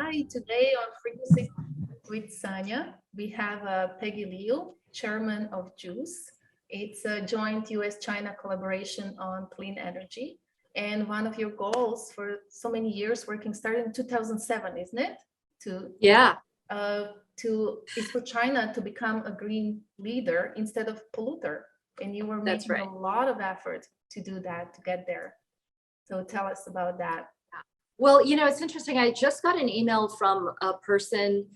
Hi, today on Frequency with Sanya, we have Peggy Liu, chairman of JUCCCE. It's a joint US-China collaboration on clean energy. And one of your goals for so many years working, started in 2007, isn't it? Is for China to become a green leader instead of polluter. And you were making a lot of effort to do that, to get there. So tell us about that. Well, you know, it's interesting. I just got an email from a person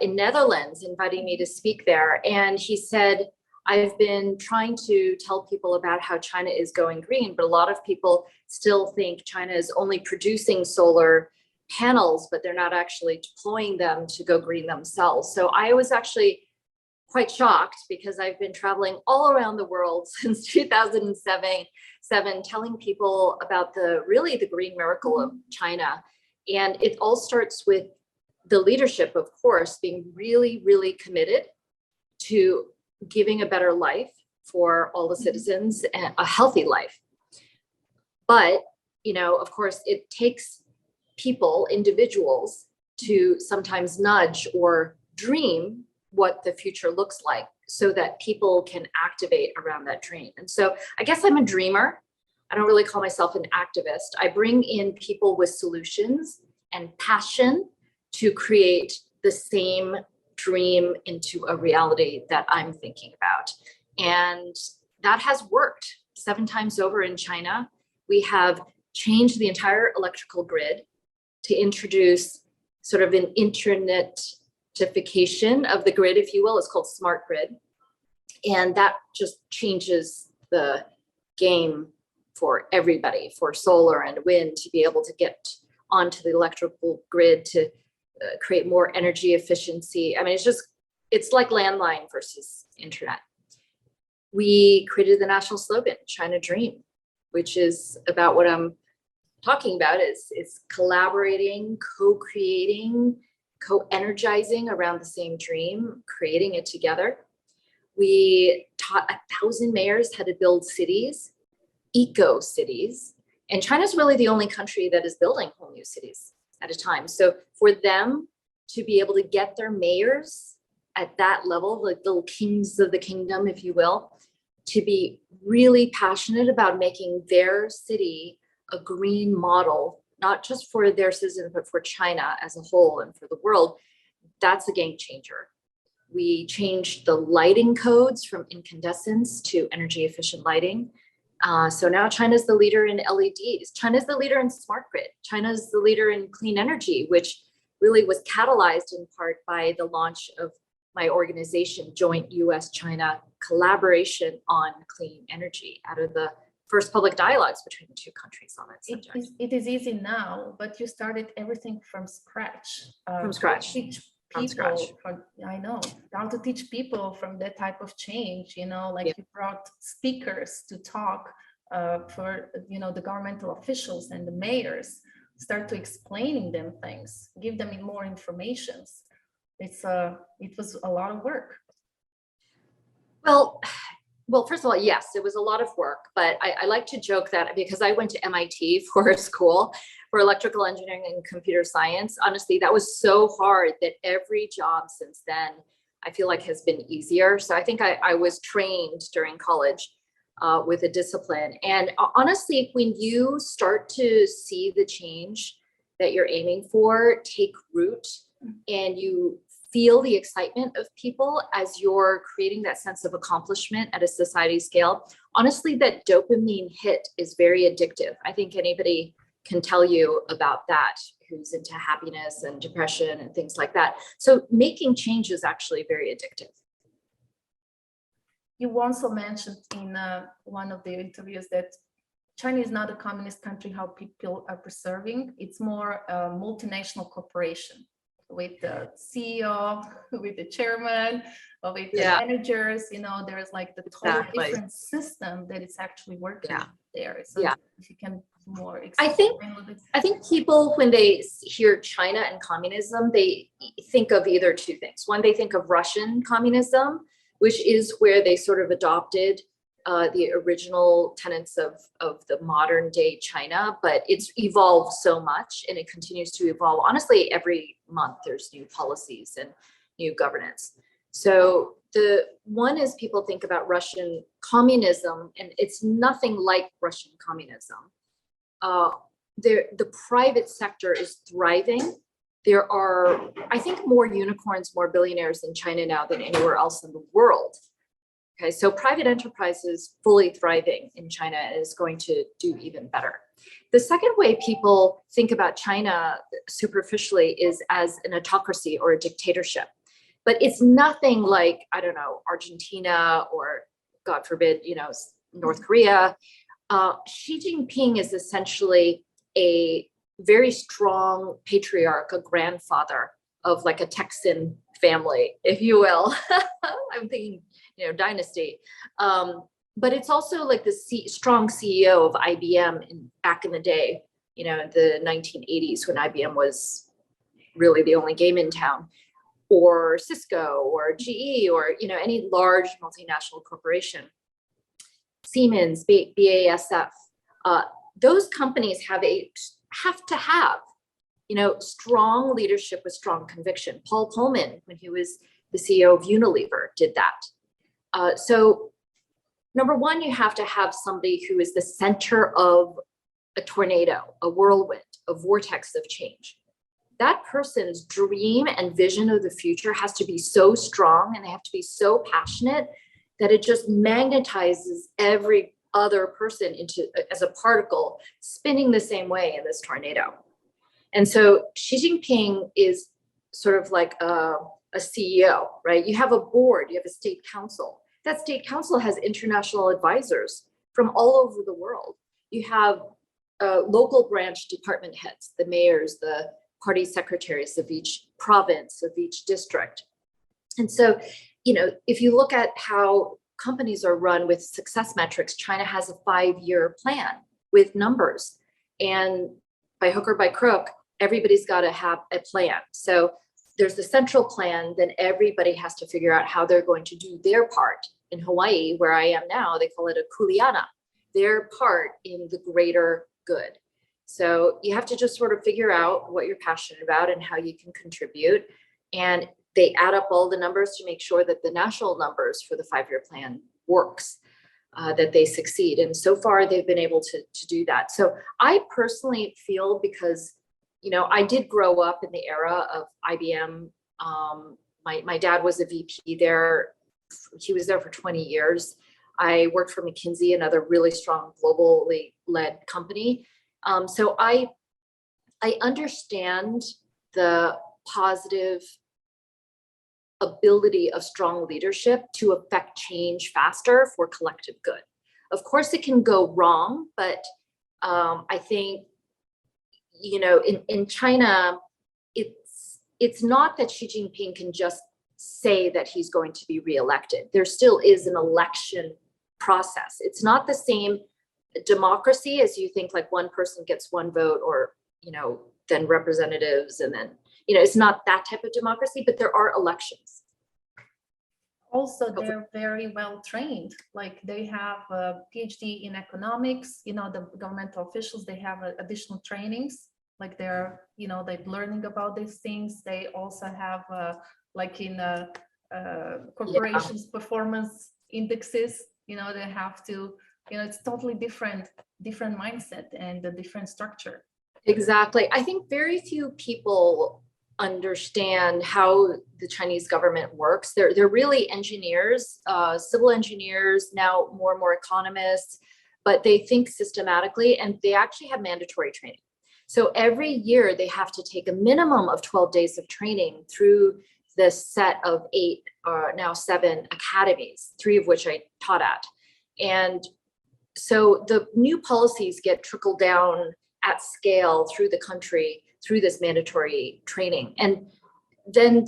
in Netherlands inviting me to speak there. And he said, I've been trying to tell people about how China is going green, but a lot of people still think China is only producing solar panels, but they're not actually deploying them to go green themselves. So I was actually quite shocked because I've been traveling all around the world since 2007, telling people about the green miracle of China. And it all starts with the leadership, of course, being really, really committed to giving a better life for all the citizens and a healthy life. But, you know, of course, it takes people, individuals, to sometimes nudge or dream what the future looks like so that people can activate around that dream. And so I guess I'm a dreamer. I don't really call myself an activist. I bring in people with solutions and passion to create the same dream into a reality that I'm thinking about. And that has worked 7 times over in China. We have changed the entire electrical grid to introduce sort of an internetification of the grid, if you will. It's called smart grid. And that just changes the game for everybody, for solar and wind, to be able to get onto the electrical grid to create more energy efficiency. I mean, it's like landline versus internet. We created the national slogan, China Dream, which is about what I'm talking about. Is collaborating, co-creating, co-energizing around the same dream, creating it together. We taught 1,000 mayors how to build cities, eco cities. And China's really the only country that is building whole new cities at a time. So for them to be able to get their mayors at that level, like little kings of the kingdom, if you will, to be really passionate about making their city a green model, not just for their citizens, but for China as a whole and for the world, that's a game changer. We changed the lighting codes from incandescents to energy efficient lighting. So now China's the leader in LEDs. China's the leader in smart grid. China's the leader in clean energy, which really was catalyzed in part by the launch of my organization, Joint US-China Collaboration on Clean Energy, out of the first public dialogues between the two countries on that subject. It is easy now, but you started everything from scratch. From scratch. I know how to teach people from that type of change, you know, like you brought speakers to talk for, you know, the governmental officials and the mayors, start to explaining them things, give them more information. It was a lot of work. Well, first of all, yes, it was a lot of work, but I like to joke that because I went to MIT for school for electrical engineering and computer science, honestly, that was so hard that every job since then, I feel like has been easier. So I think I was trained during college with a discipline. And honestly, when you start to see the change that you're aiming for take root and you feel the excitement of people as you're creating that sense of accomplishment at a society scale, honestly, that dopamine hit is very addictive. I think anybody can tell you about that who's into happiness and depression and things like that. So making change is actually very addictive. You also mentioned in one of the interviews that China is not a communist country, how people are perceiving. It's more a multinational corporation with the CEO, with the chairman, with the managers, you know, there's like the total different system that is actually working there. So if you can more explain a little bit. I think people, when they hear China and communism, they think of either two things. One, they think of Russian communism, which is where they sort of adopted the original tenets of the modern day China, but it's evolved so much and it continues to evolve. Honestly, every month there's new policies and new governance. So the one is people think about Russian communism, and it's nothing like Russian communism. The private sector is thriving. There are, I think, more unicorns, more billionaires in China now than anywhere else in the world. Okay, so private enterprise is fully thriving in China and is going to do even better. The second way people think about China superficially is as an autocracy or a dictatorship. But it's nothing like, I don't know, Argentina or, God forbid, North Korea. Xi Jinping is essentially a very strong patriarch, a grandfather of like a Texan family, if you will. I'm thinking, dynasty. But it's also like the strong CEO of IBM back in the day, in the 1980s when IBM was really the only game in town, or Cisco or GE or, any large multinational corporation, Siemens, BASF. Those companies have to have, strong leadership with strong conviction. Paul Pullman, when he was the CEO of Unilever, did that. So number one, you have to have somebody who is the center of a tornado, a whirlwind, a vortex of change. That person's dream and vision of the future has to be so strong, and they have to be so passionate that it just magnetizes every other person as a particle spinning the same way in this tornado. And so Xi Jinping is sort of like a CEO, right? You have a board, you have a state council. That state council has international advisors from all over the world. You have local branch department heads, the mayors, the party secretaries of each province, of each district. And so, if you look at how companies are run with success metrics, China has a 5-year plan with numbers. And by hook or by crook, everybody's got to have a plan. So there's the central plan, then everybody has to figure out how they're going to do their part. In Hawaii, where I am now, they call it a kuleana, their part in the greater good. So you have to just sort of figure out what you're passionate about and how you can contribute. And they add up all the numbers to make sure that the national numbers for the 5-year plan works, that they succeed. And so far they've been able to do that. So I personally feel, because, I did grow up in the era of IBM. My dad was a VP there. He was there for 20 years. I worked for McKinsey, another really strong globally led company. So I understand the positive ability of strong leadership to affect change faster for collective good. Of course, it can go wrong, but I think, in China, it's not that Xi Jinping can just say that he's going to be reelected. There still is an election process. It's not the same democracy as you think, like one person gets one vote, or, then representatives, and then, it's not that type of democracy, but there are elections. Also, they're very well trained. Like they have a PhD in economics, the governmental officials, they have additional trainings, like they're learning about these things. They also have like in corporations performance indexes, they have to, it's totally different mindset and a different structure. Exactly. I think very few people understand how the Chinese government works. They're really engineers, civil engineers, now more and more economists, but they think systematically, and they actually have mandatory training. So every year they have to take a minimum of 12 days of training through this set of 8, or now 7 academies, 3 of which I taught at. And so the new policies get trickled down at scale through the country through this mandatory training. And then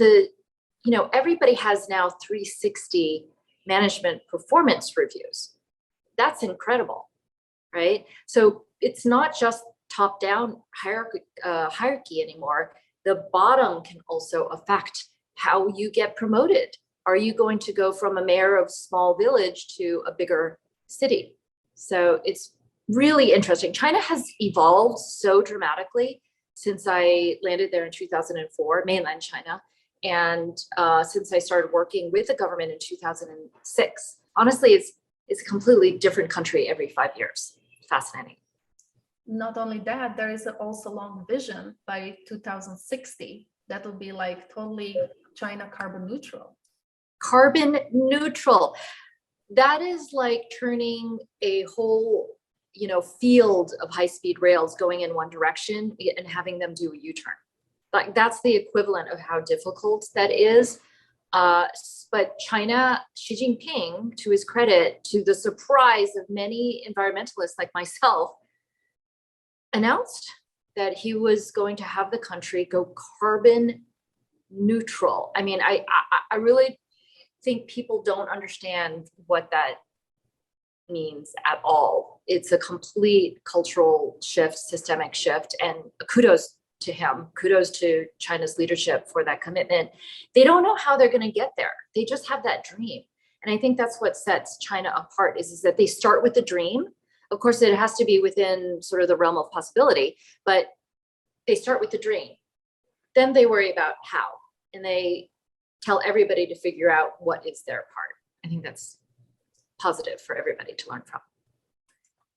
everybody has now 360 management performance reviews. That's incredible, right? So it's not just top-down hierarchy anymore. The bottom can also affect how you get promoted. Are you going to go from a mayor of small village to a bigger city. So it's really interesting. China has evolved so dramatically since I landed there in 2004, mainland China. And since I started working with the government in 2006, honestly, it's a completely different country every 5 years. Fascinating. Not only that, there is also long vision by 2060 that will be like totally China carbon neutral. Carbon neutral. That is like turning a whole, field of high-speed rails going in one direction and having them do a U-turn. Like that's the equivalent of how difficult that is. But China, Xi Jinping, to his credit, to the surprise of many environmentalists like myself, announced that he was going to have the country go carbon neutral. I mean, I really think people don't understand what that means at all. It's a complete cultural shift, systemic shift, and kudos to him. Kudos to China's leadership for that commitment. They don't know how they're going to get there. They just have that dream. And I think that's what sets China apart is that they start with the dream. Of course, it has to be within sort of the realm of possibility, but they start with the dream. Then they worry about how, and they tell everybody to figure out what is their part. I think that's positive for everybody to learn from.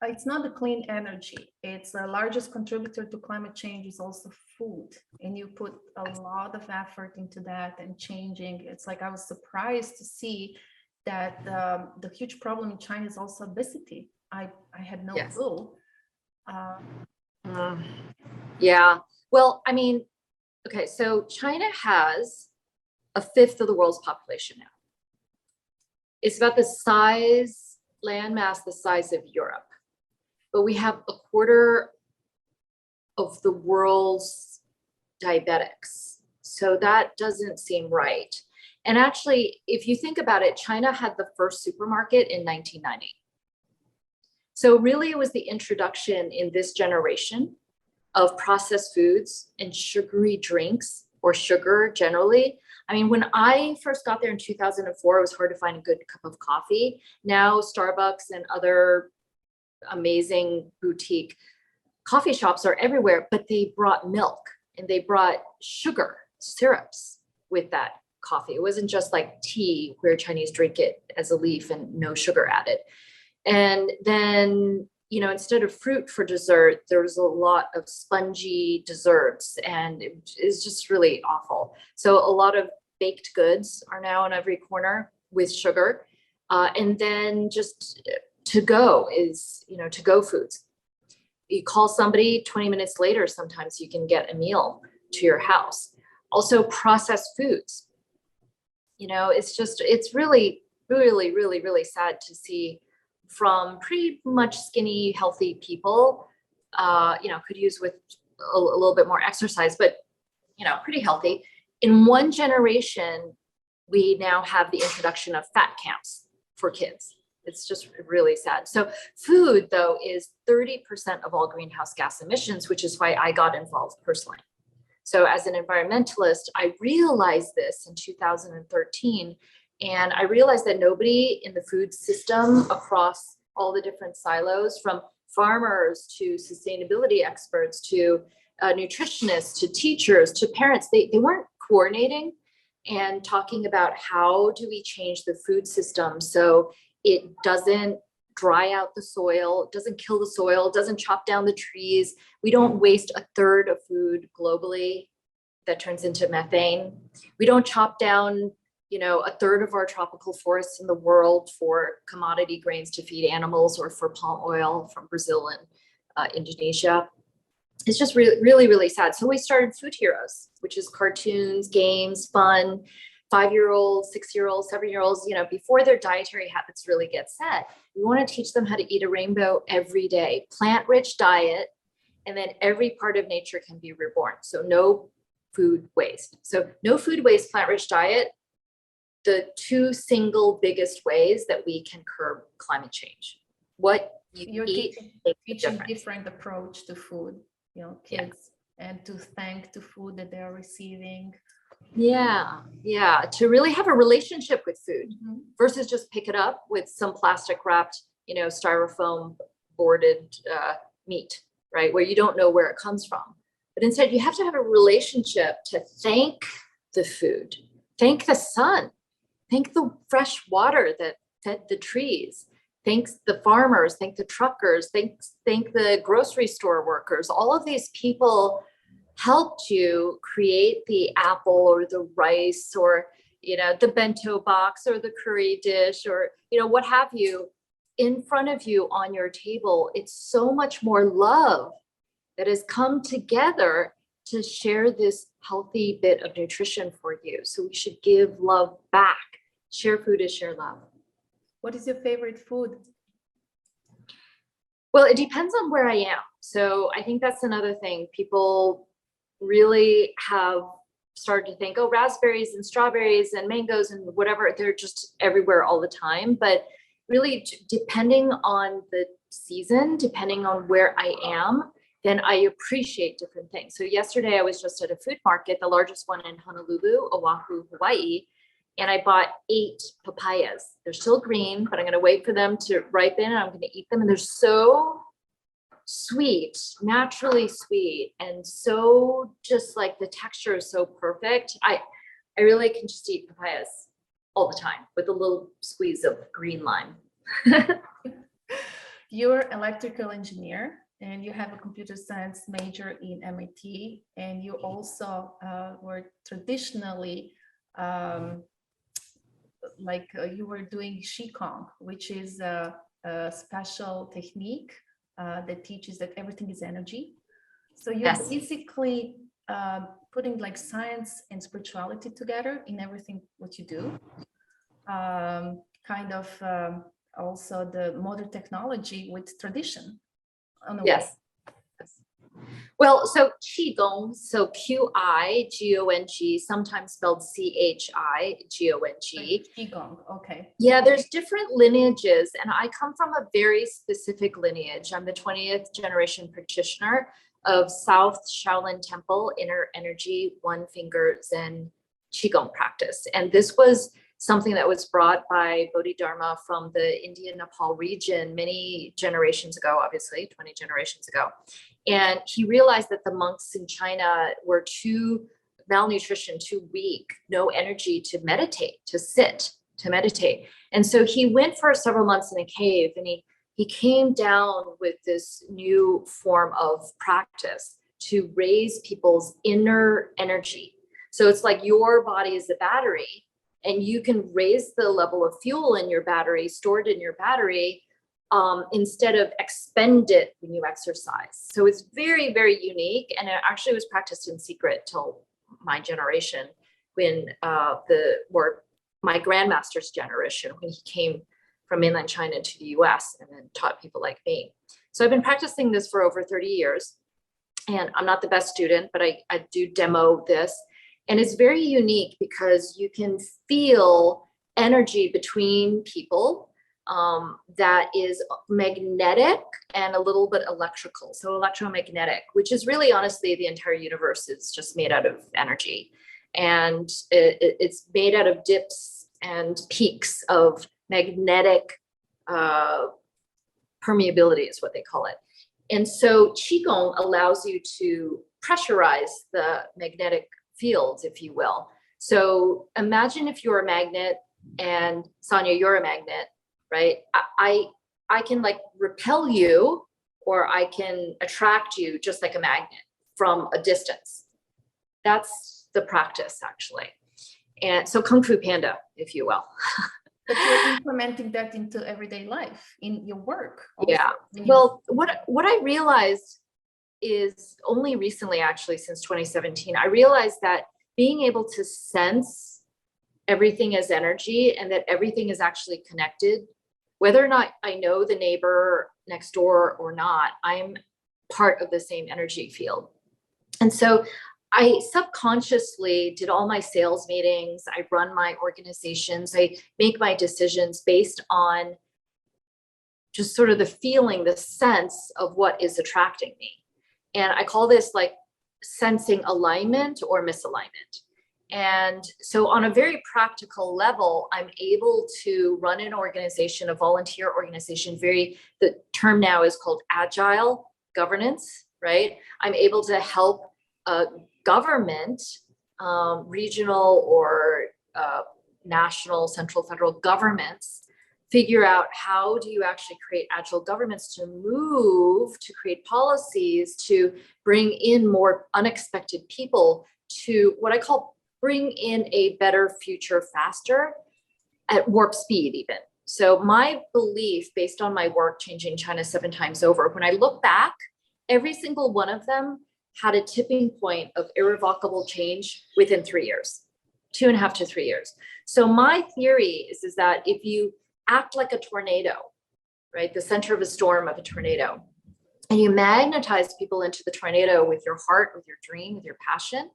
It's not the clean energy. It's the largest contributor to climate change is also food. And you put a lot of effort into that and changing. It's like I was surprised to see that the huge problem in China is also obesity. I had no clue. Yeah. Well, I mean, okay, so China has a fifth of the world's population now. It's about the size, landmass, the size of Europe. But we have a quarter of the world's diabetics. So that doesn't seem right. And actually, if you think about it, China had the first supermarket in 1990. So really it was the introduction in this generation of processed foods and sugary drinks or sugar generally. I mean, when I first got there in 2004, it was hard to find a good cup of coffee. Now Starbucks and other amazing boutique coffee shops are everywhere, but they brought milk and they brought sugar, syrups with that coffee. It wasn't just like tea where Chinese drink it as a leaf and no sugar added. And then, instead of fruit for dessert, there was a lot of spongy desserts and it is just really awful. So a lot of baked goods are now in every corner with sugar. And then just to go is, to go foods. You call somebody 20 minutes later, sometimes you can get a meal to your house. Also processed foods. It's really, really, really, really sad to see from pretty much skinny, healthy people, could use with a little bit more exercise, but, pretty healthy. In one generation, we now have the introduction of fat camps for kids. It's just really sad. So food, though, is 30% of all greenhouse gas emissions, which is why I got involved personally. So as an environmentalist, I realized this in 2013. And I realized that nobody in the food system across all the different silos, from farmers to sustainability experts to nutritionists to teachers to parents, they weren't coordinating and talking about how do we change the food system so it doesn't dry out the soil, doesn't kill the soil, doesn't chop down the trees. We don't waste a third of food globally that turns into methane. We don't chop down a third of our tropical forests in the world for commodity grains to feed animals or for palm oil from Brazil and Indonesia. It's just really, really, really sad. So we started Food Heroes, which is cartoons, games, fun, 5-year-olds, 6-year-olds, 7-year-olds, before their dietary habits really get set. We want to teach them how to eat a rainbow every day, plant-rich diet, and then every part of nature can be reborn. So no food waste. So no food waste, plant-rich diet, the two single biggest ways that we can curb climate change. What you eat makes a difference. Different approach to food, kids, and to thank the food that they're receiving. Yeah. To really have a relationship with food versus just pick it up with some plastic wrapped styrofoam boarded meat, right? Where you don't know where it comes from. But instead, you have to have a relationship to thank the food, thank the sun, thank the fresh water that fed the trees, thank the farmers, thank the truckers, thank the grocery store workers. All of these people helped you create the apple or the rice or, the bento box or the curry dish or, what have you in front of you on your table. It's so much more love that has come together to share this healthy bit of nutrition for you. So we should give love back. Share food is share love. What is your favorite food? Well, it depends on where I am. So I think that's another thing. People really have started to think, oh, raspberries and strawberries and mangoes and whatever, they're just everywhere all the time. But really, depending on the season, depending on where I am, then I appreciate different things. So yesterday I was just at a food market, the largest one in Honolulu, Oahu, Hawaii, and I bought 8 papayas. They're still green, but I'm going to wait for them to ripen and I'm going to eat them. And they're so sweet, naturally sweet, and so just like the texture is so perfect. I really can just eat papayas all the time with a little squeeze of green lime. You're an electrical engineer and you have a computer science major in MIT, and you also were traditionally you were doing Qigong, which is a special technique that teaches that everything is energy. So you're basically putting like science and spirituality together in everything what you do. Also the modern technology with tradition. Yes. Well, so Qigong, so Qigong, sometimes spelled Chigong. Qigong, okay. Yeah, there's different lineages, and I come from a very specific lineage. I'm the 20th generation practitioner of South Shaolin Temple Inner Energy One Finger Zen Qigong practice. And this was something that was brought by Bodhidharma from the India Nepal region many generations ago, obviously 20 generations ago. And he realized that the monks in China were too malnutrition, too weak, no energy to meditate, to sit, to meditate. And so he went for several months in a cave, and he came down with this new form of practice to raise people's inner energy. So it's like your body is the battery, and you can raise the level of fuel in your battery, stored in your battery, instead of expend it when you exercise. So it's very, very unique. And it actually was practiced in secret till my generation, when my grandmaster's generation, when he came from mainland China to the US and then taught people like me. So I've been practicing this for over 30 years. And I'm not the best student, but I do demo this. And it's very unique because you can feel energy between people that is magnetic and a little bit electrical. So electromagnetic, which is really honestly, the entire universe is just made out of energy. And it's made out of dips and peaks of magnetic permeability is what they call it. And so Qigong allows you to pressurize the magnetic fields, if you will. So imagine if you're a magnet and Sonia, you're a magnet, right? I can like repel you, or I can attract you just like a magnet from a distance. That's the practice, actually. And so Kung Fu Panda, if you will. But you're implementing that into everyday life, in your work. Also. Yeah. Well, what I realized is only recently, actually, since 2017, I realized that being able to sense everything as energy and that everything is actually connected, whether or not I know the neighbor next door or not, I'm part of the same energy field. And so I subconsciously did all my sales meetings. I run my organizations. I make my decisions based on just sort of the feeling, the sense of what is attracting me. And I call this like sensing alignment or misalignment. And so on a very practical level, I'm able to run an organization, a volunteer organization, the term now is called Agile Governance, right? I'm able to help government, regional or national, central, federal governments figure out how do you actually create agile governments to move, to create policies, to bring in more unexpected people, to what I call bring in a better future faster at warp speed even. So my belief based on my work changing China 7 times over, when I look back, every single one of them had a tipping point of irrevocable change within 3 years, 2.5 to 3 years. So my theory is that if you act like a tornado, right, the center of a storm of a tornado, and you magnetize people into the tornado with your heart, with your dream, with your passion,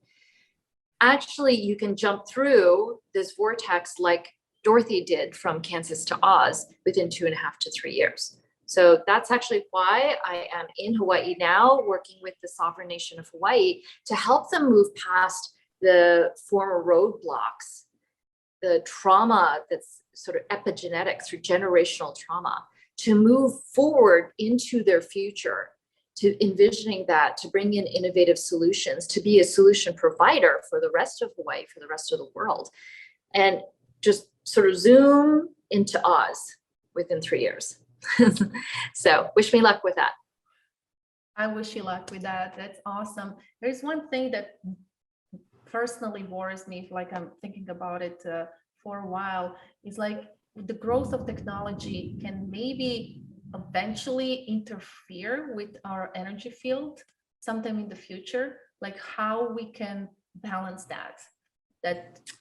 actually you can jump through this vortex like Dorothy did from Kansas to Oz within 2.5 to 3 years. So that's actually why I am in Hawaii now, working with the sovereign nation of Hawaii to help them move past the former roadblocks, the trauma that's sort of epigenetic through generational trauma, to move forward into their future, to envisioning that, to bring in innovative solutions, to be a solution provider for the rest of Hawaii, for the rest of the world, and just sort of zoom into Oz within 3 years. So wish me luck with that. I wish you luck with that. That's awesome. There's one thing that personally worries me, like I'm thinking about it for a while, is like the growth of technology can maybe eventually interfere with our energy field sometime in the future, like how we can balance that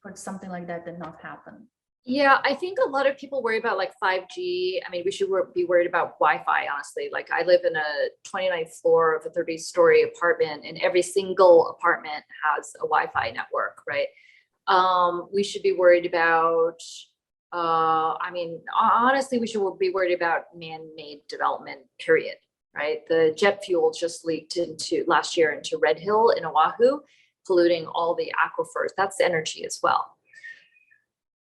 for something like that did not happen. Yeah, I think a lot of people worry about like 5G. I mean, we should be worried about Wi-Fi, honestly. Like I live in a 29th floor of a 30-story apartment, and every single apartment has a Wi-Fi network, right? We should be worried about, I mean, honestly, we should be worried about man-made development, period, right? The jet fuel just leaked last year into Red Hill in Oahu, polluting all the aquifers. That's energy as well.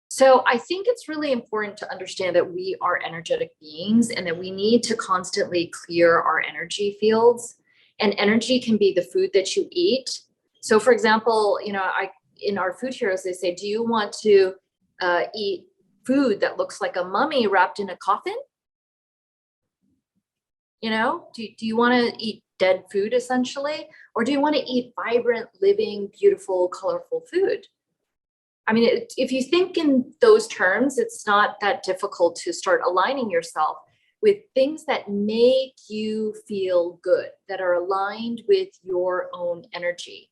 So I think it's really important to understand that we are energetic beings and that we need to constantly clear our energy fields. And energy can be the food that you eat. So for example, you know, in our food heroes, they say, do you want to eat food that looks like a mummy wrapped in a coffin? You know, do you want to eat dead food essentially? Or do you want to eat vibrant, living, beautiful, colorful food? I mean, if you think in those terms, it's not that difficult to start aligning yourself with things that make you feel good, that are aligned with your own energy.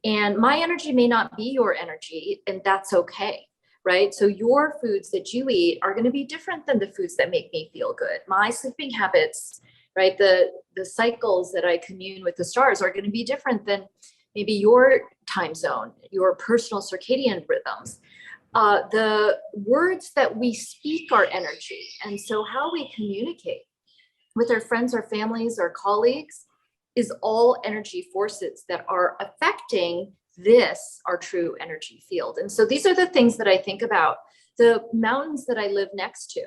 And my energy may not be your energy, and that's okay, right? So your foods that you eat are going to be different than the foods that make me feel good. My sleeping habits, right? The cycles that I commune with the stars are going to be different than maybe your time zone, your personal circadian rhythms. The words that we speak are energy. And so how we communicate with our friends, our families, our colleagues is all energy forces that are affecting this, our true energy field. And so these are the things that I think about. The mountains that I live next to,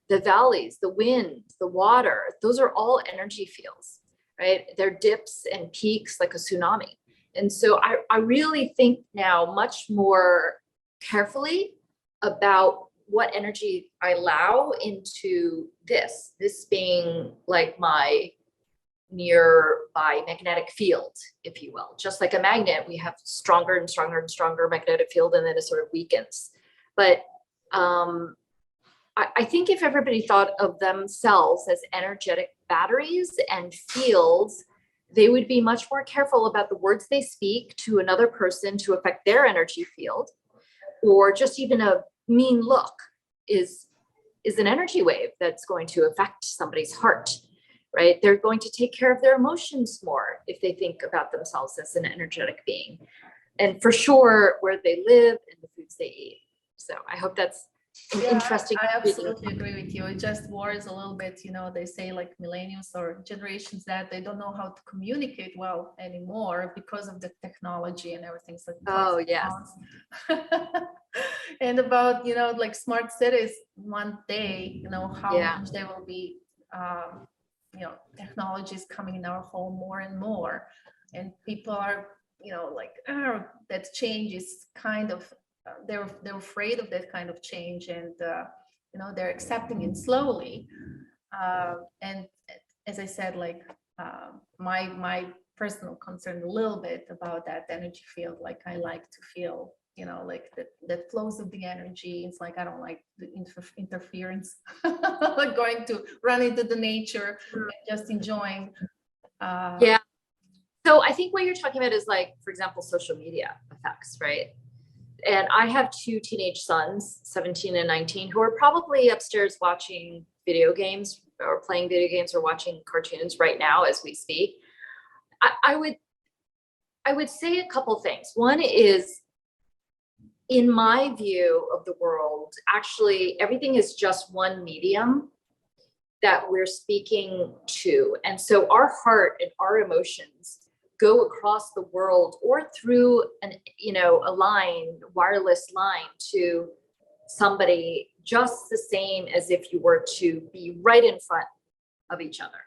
the valleys, the wind, the water, those are all energy fields, right? They're dips and peaks like a tsunami. And so I really think now much more carefully about what energy I allow into this being like my nearby magnetic field, if you will. Just like a magnet, we have stronger and stronger and stronger magnetic field, and then it sort of weakens. But I think if everybody thought of themselves as energetic batteries and fields, they would be much more careful about the words they speak to another person to affect their energy field, or just even a mean look is an energy wave that's going to affect somebody's heart, right? They're going to take care of their emotions more if they think about themselves as an energetic being, and for sure where they live and the foods they eat. So I hope that's interesting. I absolutely agree with you. It just worries a little bit, you know, they say like millennials or generations that they don't know how to communicate well anymore because of the technology and everything. So oh yes. And about, like smart cities one day, how much there will be, technologies coming in our home more and more. And people are, like, oh, that change is kind of, they're afraid of that kind of change, and, they're accepting it slowly. And as I said, like, my personal concern a little bit about that energy field, like I like to feel, like that flows of the energy. It's like, I don't like the interference, like going to run into the nature and just enjoying. Yeah. So I think what you're talking about is, like, for example, social media effects, right? And I have two teenage sons, 17 and 19, who are probably upstairs watching video games or playing video games or watching cartoons right now as we speak. I would say a couple things. One is, in my view of the world, actually everything is just one medium that we're speaking to. And so our heart and our emotions go across the world or through a line, wireless line, to somebody just the same as if you were to be right in front of each other.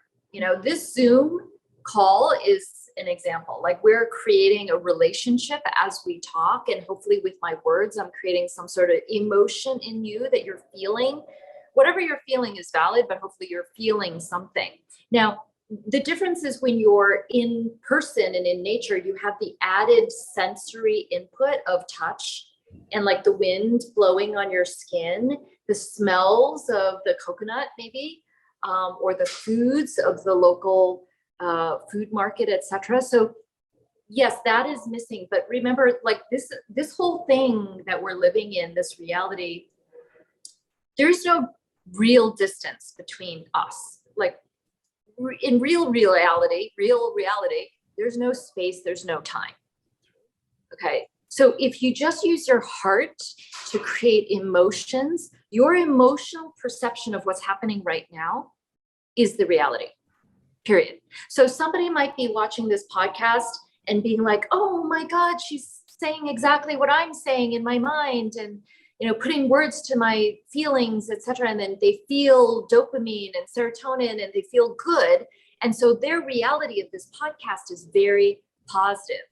This Zoom call is an example. Like, we're creating a relationship as we talk, and hopefully with my words, I'm creating some sort of emotion in you that you're feeling. Whatever you're feeling is valid, but hopefully you're feeling something. Now, the difference is when you're in person and in nature, you have the added sensory input of touch and, like, the wind blowing on your skin, the smells of the coconut maybe, or the foods of the local food market, etc. So yes, that is missing. But remember, like, this whole thing that we're living in, this reality, there's no real distance between us. Like, in real reality, there's no space, there's no time. Okay. So if you just use your heart to create emotions, your emotional perception of what's happening right now is the reality, period. So somebody might be watching this podcast and being like, oh my God, she's saying exactly what I'm saying in my mind, and putting words to my feelings, etc. And then they feel dopamine and serotonin and they feel good. And so their reality of this podcast is very positive,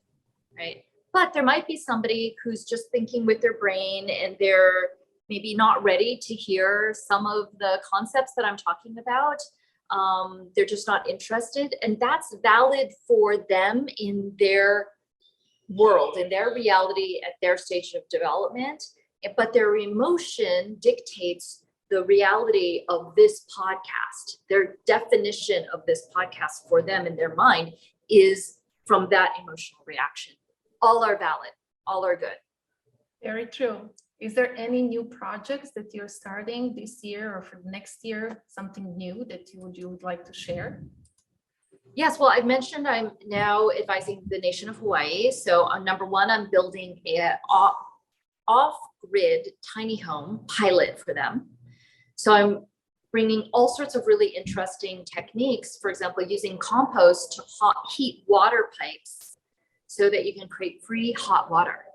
right? But there might be somebody who's just thinking with their brain, and they're maybe not ready to hear some of the concepts that I'm talking about. They're just not interested. And that's valid for them in their world, in their reality, at their stage of development. But their emotion dictates the reality of this podcast. Their definition of this podcast for them in their mind is from that emotional reaction. All are valid, all are good. Very true. Is there any new projects that you're starting this year or for next year, something new that you would like to share? Yes, well, I've mentioned I'm now advising the nation of Hawaii. So number one, I'm building a off-grid tiny home pilot for them. So I'm bringing all sorts of really interesting techniques, for example, using compost to heat water pipes so that you can create free hot water.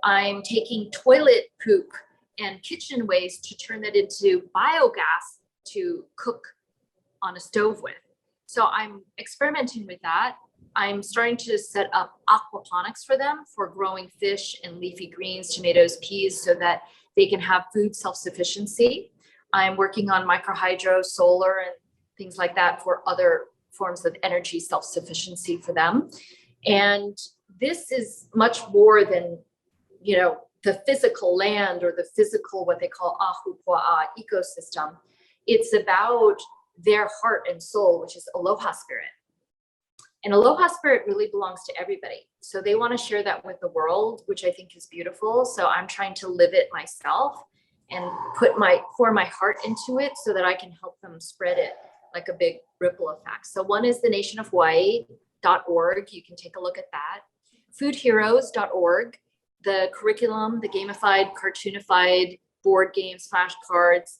I'm taking toilet poop and kitchen waste to turn that into biogas to cook on a stove with. So I'm experimenting with that. I'm starting to set up aquaponics for them for growing fish and leafy greens, tomatoes, peas, so that they can have food self-sufficiency. I'm working on microhydro, solar, and things like that for other forms of energy self-sufficiency for them. And this is much more than, the physical land or the physical, what they call ahupua'a ecosystem. It's about their heart and soul, which is aloha spirit. And aloha spirit really belongs to everybody. So they want to share that with the world, which I think is beautiful. So I'm trying to live it myself and pour my heart into it so that I can help them spread it like a big ripple effect. So one is the nationofhawaii.org. You can take a look at that. Foodheroes.org, the curriculum, the gamified, cartoonified board games, flashcards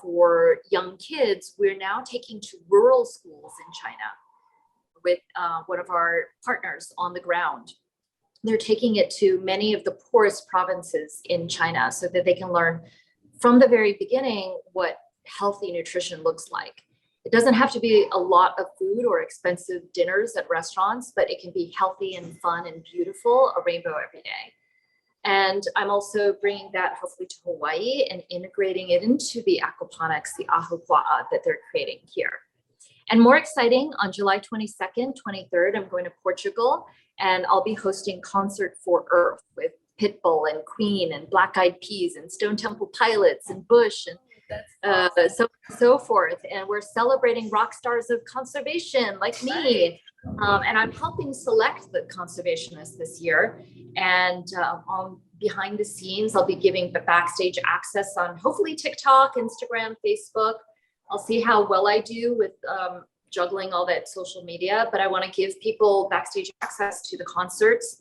for young kids, we're now taking to rural schools in China with one of our partners on the ground. they're taking it to many of the poorest provinces in China so that they can learn from the very beginning what healthy nutrition looks like. It doesn't have to be a lot of food or expensive dinners at restaurants, but it can be healthy and fun and beautiful, a rainbow every day. And I'm also bringing that hopefully to Hawaii and integrating it into the aquaponics, the ahupua'a that they're creating here. And more exciting, on July 22nd, 23rd, I'm going to Portugal, and I'll be hosting Concert for Earth with Pitbull and Queen and Black Eyed Peas and Stone Temple Pilots and Bush and so forth. And we're celebrating rock stars of conservation like me. And I'm helping select the conservationists this year. And on behind the scenes, I'll be giving the backstage access on hopefully TikTok, Instagram, Facebook. I'll see how well I do with juggling all that social media, but I want to give people backstage access to the concerts,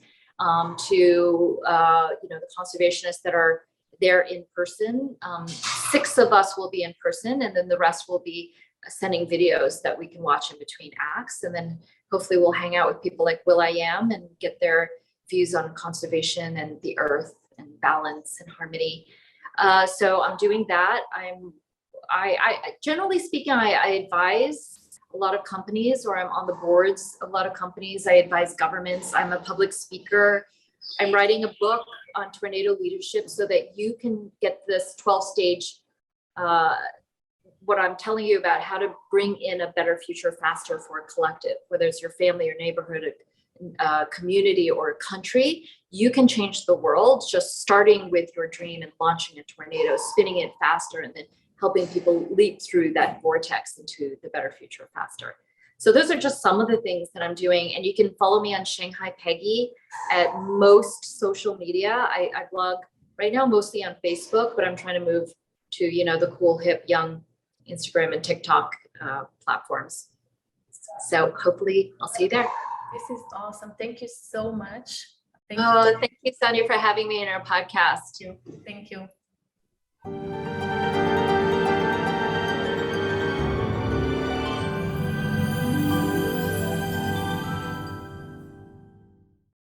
to the conservationists that are there in person. 6 of us will be in person, and then the rest will be sending videos that we can watch in between acts. And then hopefully we'll hang out with people like Will.i.am and get their views on conservation and the earth and balance and harmony. So I'm doing that. I generally speaking, I advise a lot of companies, or I'm on the boards of a lot of companies. I advise governments. I'm a public speaker. I'm writing a book on tornado leadership so that you can get this 12-stage, what I'm telling you about how to bring in a better future faster for a collective, whether it's your family or neighborhood, a community or a country. You can change the world just starting with your dream and launching a tornado, spinning it faster, and then helping people leap through that vortex into the better future faster. So those are just some of the things that I'm doing. And you can follow me on Shanghai Peggy at most social media. I blog right now mostly on Facebook, but I'm trying to move to, the cool, hip, young Instagram and TikTok platforms. So hopefully I'll see you there. This is awesome. Thank you so much. Thank you, Sonia, for having me in our podcast. Thank you.